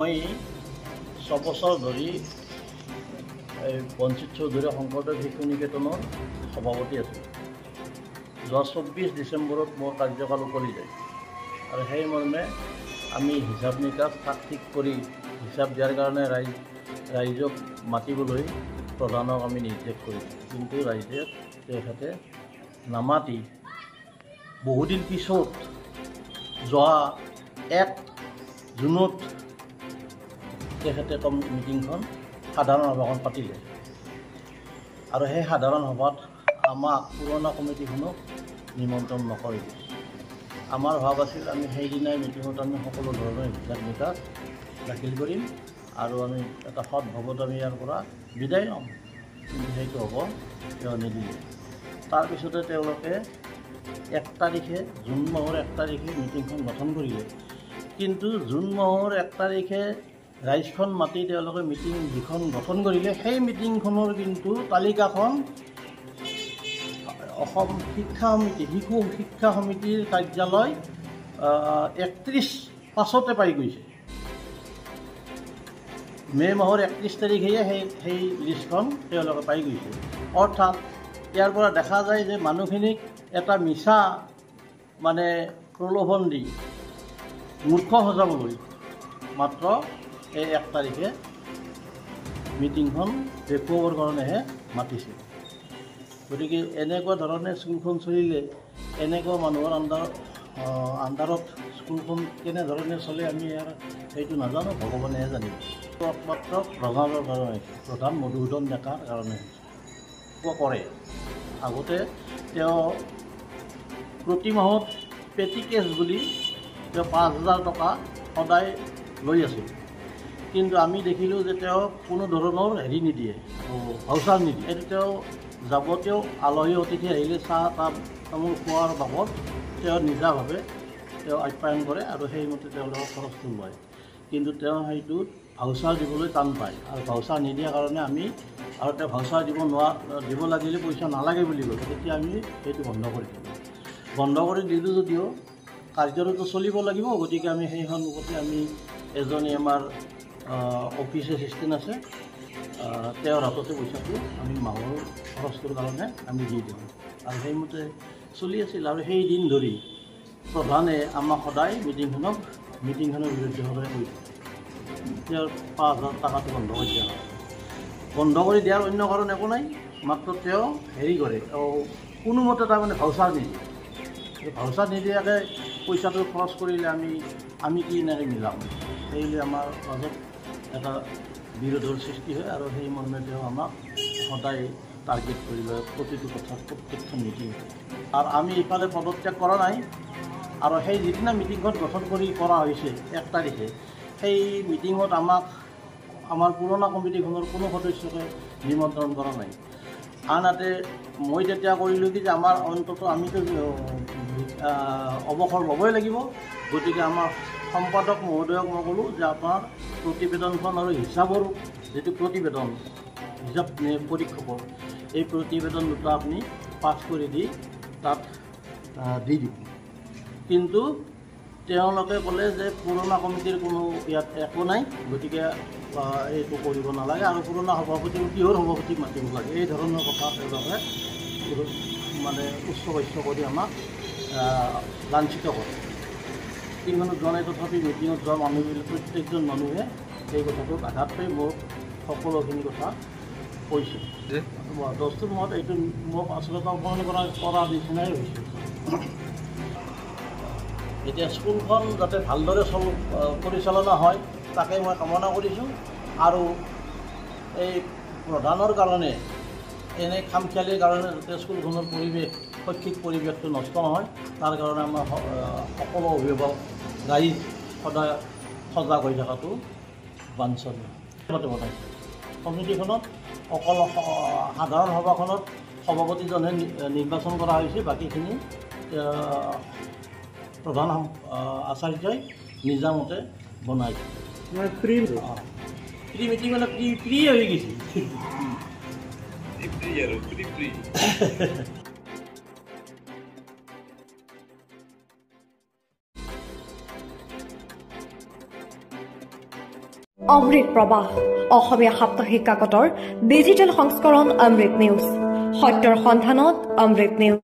মই 6 বছৰ ধৰি বঞ্চিত চৌধুৰী শংকৰদেৱ শিশু নিকেতনৰ সভাপতি আছোঁ। যোৱা 24 ডিচেম্বৰত মোৰ কাৰ্যকাল উকলি যায় আৰু সেই মৰ্মে আমি হিচাপ নিকাচ ঠিক কৰি হিচাপ দিয়াৰ কাৰণে ৰাইজক মাতিবলৈ প্ৰধানক আমি নিৰ্দেশ কৰিছোঁ, কিন্তু ৰাইজে তেখেতে নামাতি বহুদিন পিছত যোৱা 1 জুনত তেখেতে মিটিংখন সাধাৰণ সভাখন পাতিলে আৰু সেই সাধাৰণ সভাত আমাক পুৰণা কমিটিখনক নিমন্ত্ৰণ নকৰিলে। আমাৰ ভাৱ আছিল আমি সেইদিনাই মিটিঙত আমি সকলো ধৰণৰ হিচাপ নিকাচ দাখিল কৰিম আৰু আমি এটা সৎ ভাৱত আমি ইয়াৰ পৰা বিদায় ল'ম, কিন্তু সেইটো হ'ব তেওঁ নিদিলে। তাৰপিছতে তেওঁলোকে 1 তাৰিখে জুন মাহৰ 1 তাৰিখে মিটিংখন গঠন কৰিলে, কিন্তু জুন মাহৰ 1 তাৰিখে ৰাইজখন মাতি তেওঁলোকে মিটিং যিখন গঠন কৰিলে সেই মিটিংখনৰ কিন্তু তালিকাখন অসম শিক্ষা সমিতি শিশু শিক্ষা সমিতিৰ কাৰ্যালয় 31 পাই গৈছে। মে' মাহৰ 31 তাৰিখেহে সেই লিষ্টখন তেওঁলোকে পাই গৈছে। অৰ্থাৎ ইয়াৰ পৰা দেখা যায় যে মানুহখিনিক এটা মিছা প্ৰলোভন দি মূৰ্খ সজাবলৈ মাত্ৰ এই 1 তাৰিখে মিটিংখন দেখুৱাবৰ কাৰণেহে মাতিছিল। গতিকে এনেকুৱা ধৰণে স্কুলখন চলিলে, এনেকুৱা মানুহৰ আণ্ডাৰত স্কুলখন কেনেধৰণে চলে আমি ইয়াৰ সেইটো নাজানো, ভগৱানেহে জানিব। একমাত্ৰ প্ৰধানৰ কাৰণে, প্ৰধান মধুসূদন ডেকাৰ কাৰণে কৰে। আগতে তেওঁ প্ৰতি মাহত পেটি কেছ বুলি তেওঁ 5,000 টকা সদায় লৈ আছিল, কিন্তু আমি দেখিলোঁ যে তেওঁ কোনো ধৰণৰ নিদিয়ে, ভাউচাৰ নিদিয়ে। এইটো তেওঁ যাৱতীয় আলহী অতিথি আহিলে চাহ তামোল খোৱাৰ বাবদ তেওঁ নিজাভাৱে তেওঁ আপ্যায়ন কৰে আৰু সেইমতে তেওঁলোকৰ খৰচটো লয়, কিন্তু তেওঁ সেইটোত ভাউচাৰ দিবলৈ টান পায় আৰু ভাউচাৰ নিদিয়াৰ কাৰণে আৰু তেওঁ ভাউচাৰ দিব লাগিলে পইচা নালাগে বুলি ক'লে, তেতিয়া আমি সেইটো বন্ধ কৰি দিলোঁ। বন্ধ কৰি দিলোঁ যদিও কাৰ্যটো চলিব লাগিব, গতিকে আমি সেই সন্মুখতে আমি এজনী আমাৰ অফিচ এছিষ্টেণ্ট আছে, তেওঁৰ হাততে পইচাটো আমি মাহৰ খৰচটোৰ কাৰণে আমি দি দিওঁ আৰু সেইমতে চলি আছিল। আৰু সেই দিন ধৰি প্ৰধানে আমাক সদায় মিটিংখনৰ বিৰুদ্ধে সদায় কৈছিল। তেওঁৰ 5,000 টকাটো বন্ধ কৰি দিয়া হয়। বন্ধ কৰি দিয়াৰ অন্য কাৰণ একো নাই, মাত্ৰ তেওঁ কৰে কোনোমতে ভাউচাৰ নিদিয়ে। ভাউচাৰ নিদিয়াকৈ পইচাটো খৰচ কৰিলে আমি কি এনেকৈ মিলাম, সেয়ে আমাৰ মাজত এটা বিৰোধৰ সৃষ্টি হয় আৰু সেই মৰ্মে তেওঁ আমাক সদায় টাৰ্গেট কৰি লয় প্ৰতিটো কথাত, প্ৰত্যেকখন মিটিং। আৰু আমি ইফালে পদত্যাগ কৰা নাই আৰু সেই যিদিনা মিটিংখন গঠন কৰা হৈছে 1 তাৰিখে, সেই মিটিঙত আমাৰ পুৰণা কমিটিখনৰ কোনো সদস্যকে নিমন্ত্ৰণ কৰা নাই। আনহাতে মই তেতিয়া কৰিলোঁ কি যে আমাৰ অন্ততঃ আমিতো অৱসৰ ল'বই লাগিব, গতিকে আমাৰ সম্পাদক মহোদয়ক মই ক'লোঁ যে আপোনাৰ প্ৰতিবেদনখন আৰু হিচাপৰ যিটো প্ৰতিবেদন হিচাপ পৰীক্ষকৰ, এই প্ৰতিবেদন দুটা আপুনি পাছ কৰি দি তাত দি দিব। কিন্তু তেওঁলোকে ক'লে যে পুৰণা কমিটিৰ কোনো ইয়াত একো নাই, গতিকে এইটো কৰিব নালাগে আৰু পুৰণা সভাপতি কিহৰ সভাপতিক মাতিব লাগে, এই ধৰণৰ কথা তেওঁলোকে উচ্চবাচ্য কৰি আমাক লাঞ্ছিত কৰে। মিটিঙত যোৱা নাই, তথাপি মিটিঙত যোৱা মানুহবিলাক প্ৰত্যেকজন মানুহে এই কথাটোত আঘাত পাই মোক সকলোখিনি কথা কৈছে। দস্তুৰ মত এইটো মোক আচলতে অপমান কৰা নিচিনাই হৈছে। এতিয়া স্কুলখন যাতে ভালদৰে পৰিচালনা হয় তাকে মই কামনা কৰিছোঁ আৰু এই প্ৰধানৰ কাৰণে এনে খামখেয়ালিৰ কাৰণে যাতে স্কুলখনৰ শৈক্ষিক পৰিৱেশটো নষ্ট নহয়, তাৰ কাৰণে আমাৰ সকলো অভিভাৱক ৰাইজ সদায় সজাগ হৈ থকাটো বাঞ্ছনীয়। বনাইছে কমিটিখনত অকল সাধাৰণ সভাখনত সভাপতিজনে নিৰ্বাচন কৰা হৈছে, বাকীখিনি প্ৰধান আচাৰ্যই নিজামতে বনাইছে। প্ৰি মিটিং প্ৰি হৈ গৈছে। অমৃত প্ৰবাহ অসমীয়া সাপ্তাহিক কাকতৰ ডিজিটেল সংস্কৰণ অমৃত নিউজ সত্যৰ সন্ধানত অমৃত নিউজ